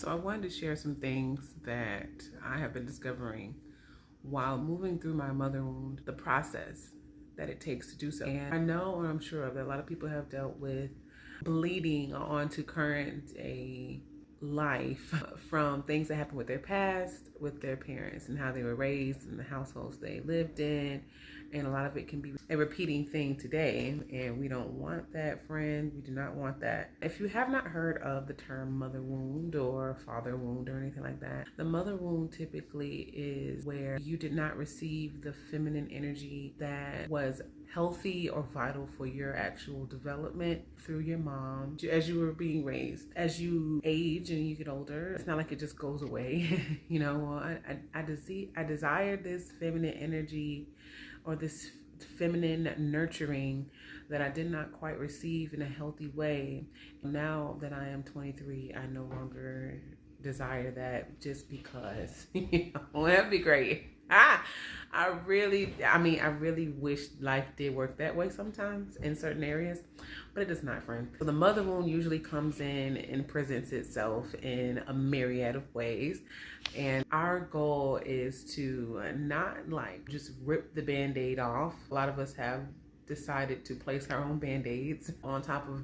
So I wanted to share some things that I have been discovering while moving through my mother wound, the process that it takes to do so. And I know, and I'm sure that a lot of people have dealt with bleeding onto current day life from things that happened with their past, with their parents, and how they were raised, and the households they lived in. And a lot of it can be a repeating thing today, and we don't want that, friend. We do not want that. If you have not heard of the term mother wound or father wound or anything like that, the mother wound typically is where you did not receive the feminine energy that was healthy or vital for your actual development through your mom as you were being raised. As you age and you get older, it's not like it just goes away. You know, I desire this feminine energy or this feminine nurturing that I did not quite receive in a healthy way. Now that I am 23, I no longer desire that just because. You know, that'd be great. I really wish life did work that way sometimes in certain areas, but it does not, friend. So the mother wound usually comes in and presents itself in a myriad of ways. And our goal is to not like just rip the band-aid off. A lot of us have decided to place our own band-aids on top of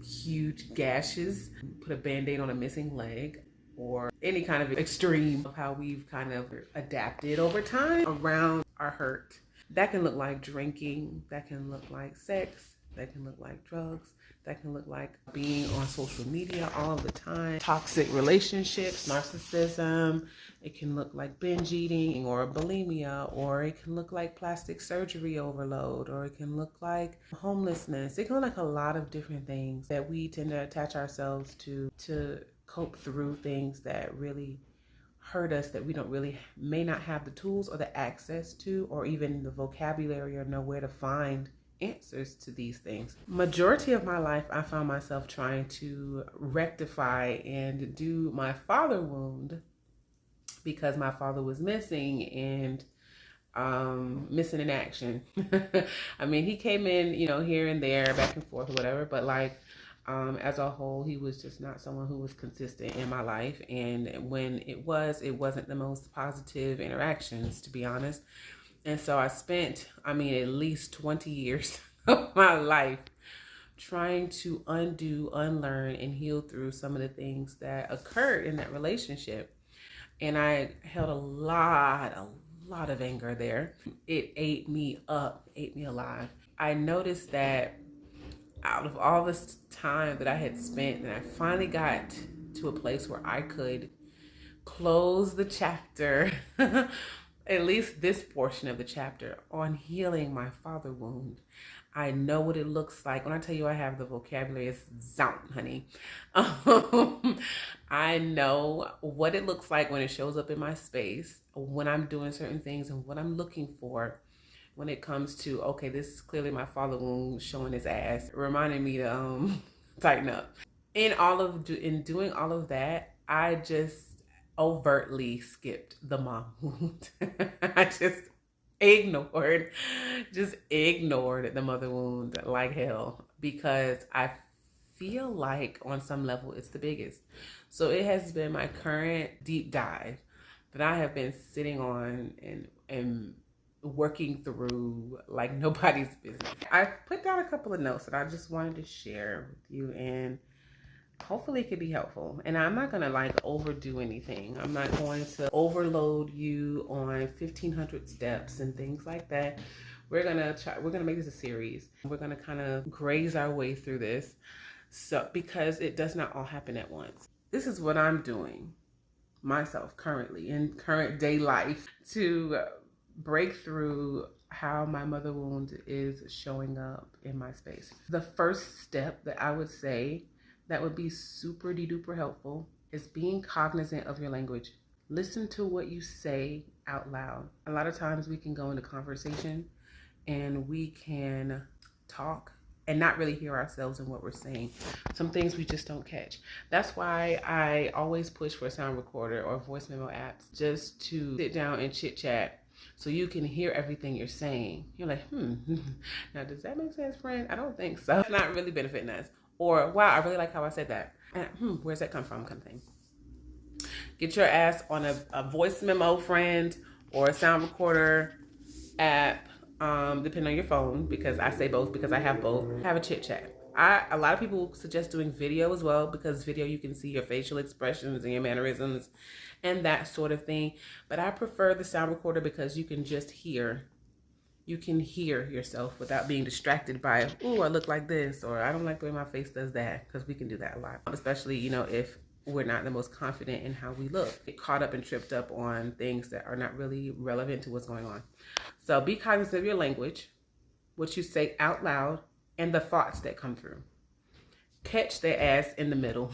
huge gashes, put a band-aid on a missing leg, or any kind of extreme of how we've kind of adapted over time around our hurt. That can look like drinking, that can look like sex, that can look like drugs, that can look like being on social media all the time, toxic relationships, narcissism. It can look like binge eating or bulimia, or it can look like plastic surgery overload, or it can look like homelessness. It can look like a lot of different things that we tend to attach ourselves to cope through things that really hurt us, that we don't really may not have the tools or the access to, or even the vocabulary, or know where to find answers to these things. Majority of my life, I found myself trying to rectify and do my father wound because my father was missing and missing in action. I mean, he came in, you know, here and there, back and forth or whatever, but like as a whole, he was just not someone who was consistent in my life. And when it wasn't the most positive interactions, to be honest. And so I spent, at least 20 years of my life trying to undo, unlearn, and heal through some of the things that occurred in that relationship. And I held a lot of anger there. It ate me up, ate me alive. I noticed that out of all this time that I had spent, and I finally got to a place where I could close the chapter, at least this portion of the chapter, on healing my father wound. I know what it looks like. When I tell you I have the vocabulary, it's zounp, honey. I know what it looks like when it shows up in my space, when I'm doing certain things, and what I'm looking for when it comes to, okay, this is clearly my father wound showing his ass, reminding me to tighten up. In doing all of that, I just overtly skipped the mom wound. I just ignored the mother wound like hell, because I feel like on some level it's the biggest. So it has been my current deep dive that I have been sitting on and working through like nobody's business. I put down a couple of notes that I just wanted to share with you, and hopefully it could be helpful. And I'm not gonna like overdo anything. I'm not going to overload you on 1,500 steps and things like that. We're gonna make this a series. We're gonna kind of graze our way through this, so because it does not all happen at once. This is what I'm doing myself currently in current day life to break through how my mother wound is showing up in my space. The first step that I would say that would be super duper helpful is being cognizant of your language. Listen to what you say out loud. A lot of times we can go into conversation and we can talk and not really hear ourselves in what we're saying. Some things we just don't catch. That's why I always push for a sound recorder or voice memo apps, just to sit down and chit chat so you can hear everything you're saying. You're like, now does that make sense, friend? I don't think so. It's not really benefiting us. Or, wow, I really like how I said that. And, where's that come from, kind of thing. Get your ass on a voice memo friend or a sound recorder app, depending on your phone, because I say both because I have both. Have a chit chat. A lot of people suggest doing video as well, because video you can see your facial expressions and your mannerisms and that sort of thing. But I prefer the sound recorder because you can just hear. You can hear yourself without being distracted by, oh, I look like this, or I don't like the way my face does that, because we can do that a lot. Especially, you know, if we're not the most confident in how we look. Get caught up and tripped up on things that are not really relevant to what's going on. So be cognizant of your language, what you say out loud, and the thoughts that come through. Catch their ass in the middle.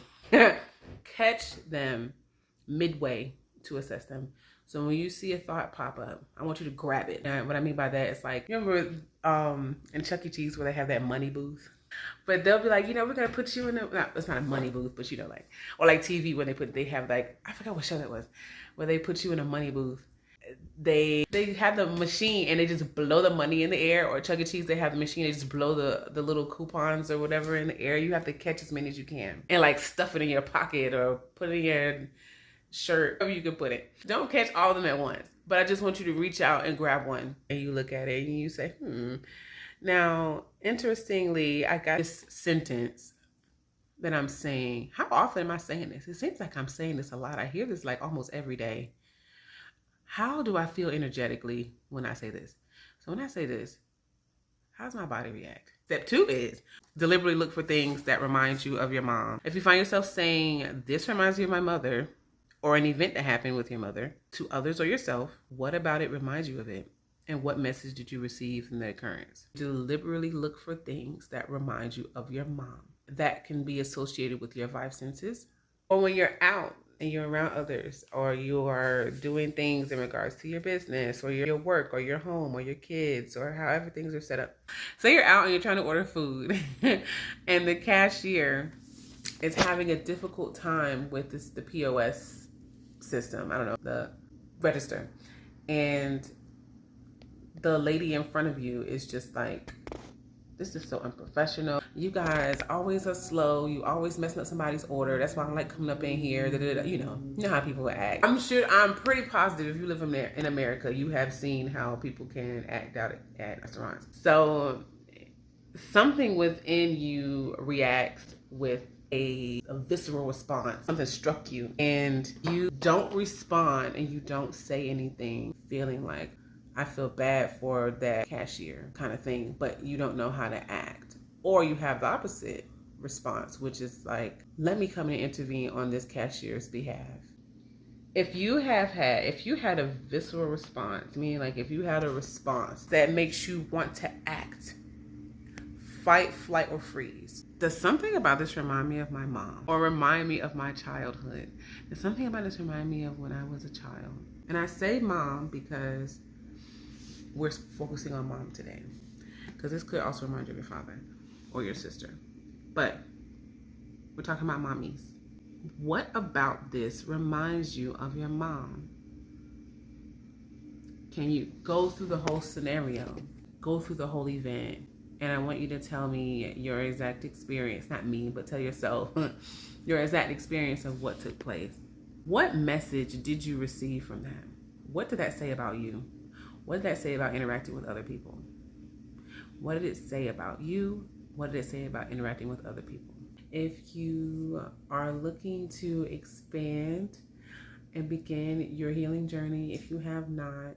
Catch them midway to assess them. So when you see a thought pop up, I want you to grab it. And what I mean by that is like, you remember in Chuck E. Cheese where they have that money booth? But they'll be like, you know, we're gonna put you in it's not a money booth, but you know, like, or like TV when they have like, I forgot what show that was, where they put you in a money booth. They have the machine and they just blow the money in the air, or Chuck E. Cheese, they have the machine, they just blow the little coupons or whatever in the air. You have to catch as many as you can and like stuff it in your pocket or put it in your shirt, wherever you can put it. Don't catch all of them at once, but I just want you to reach out and grab one and you look at it and you say, Now, interestingly, I got this sentence that I'm saying. How often am I saying this? It seems like I'm saying this a lot. I hear this like almost every day. How do I feel energetically when I say this? So when I say this, how does my body react? Step 2 is deliberately look for things that remind you of your mom. If you find yourself saying, this reminds me of my mother, or an event that happened with your mother, to others or yourself, what about it reminds you of it? And what message did you receive from the occurrence? Deliberately look for things that remind you of your mom. That can be associated with your 5 senses. Or when you're out and you're around others, or you are doing things in regards to your business or your work or your home or your kids or however things are set up. Say you're out and you're trying to order food and the cashier is having a difficult time with the POS system. I don't know, the register. And the lady in front of you is just like, this is so unprofessional. You guys always are slow. You always messing up somebody's order. That's why I don't like coming up in here. You know how people act. I'm pretty positive if you live in America, you have seen how people can act out at restaurants. So something within you reacts with a visceral response. Something struck you and you don't respond and you don't say anything, feeling like, I feel bad for that cashier kind of thing, but you don't know how to act. Or you have the opposite response, which is like, let me come and intervene on this cashier's behalf. If you had a visceral response, meaning like if you had a response that makes you want to act, fight, flight, or freeze. Does something about this remind me of my mom or remind me of my childhood? Does something about this remind me of when I was a child? And I say mom because we're focusing on mom today, because this could also remind you of your father or your sister, but we're talking about mommies. What about this reminds you of your mom? Can you go through the whole scenario, go through the whole event, and I want you to tell me your exact experience, not me, but tell yourself your exact experience of what took place. What message did you receive from that? What did that say about you? What did that say about interacting with other people? What did it say about you? What did it say about interacting with other people? If you are looking to expand and begin your healing journey, if you have not,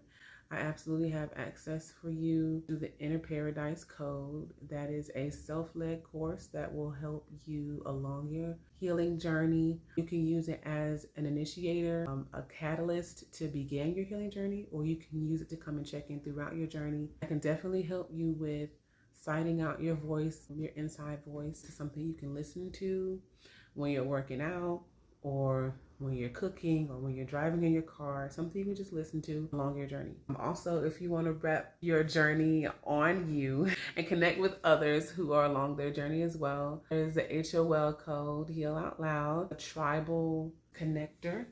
I absolutely have access for you to the Inner Paradise Code. That is a self-led course that will help you along your healing journey. You can use it as an initiator, a catalyst to begin your healing journey, or you can use it to come and check in throughout your journey. I can definitely help you with signing out your voice, your inside voice, to something you can listen to when you're working out, or when you're cooking, or when you're driving in your car, something you can just listen to along your journey. Also, if you want to wrap your journey on you and connect with others who are along their journey as well, there's the HOL code, Heal Out Loud, a tribal connector.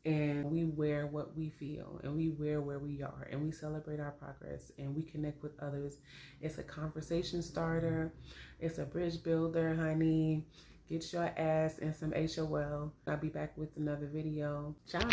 And we wear what we feel, and we wear where we are, and we celebrate our progress, and we connect with others. It's a conversation starter. It's a bridge builder, honey. Get your ass in some HOL. I'll be back with another video. Ciao.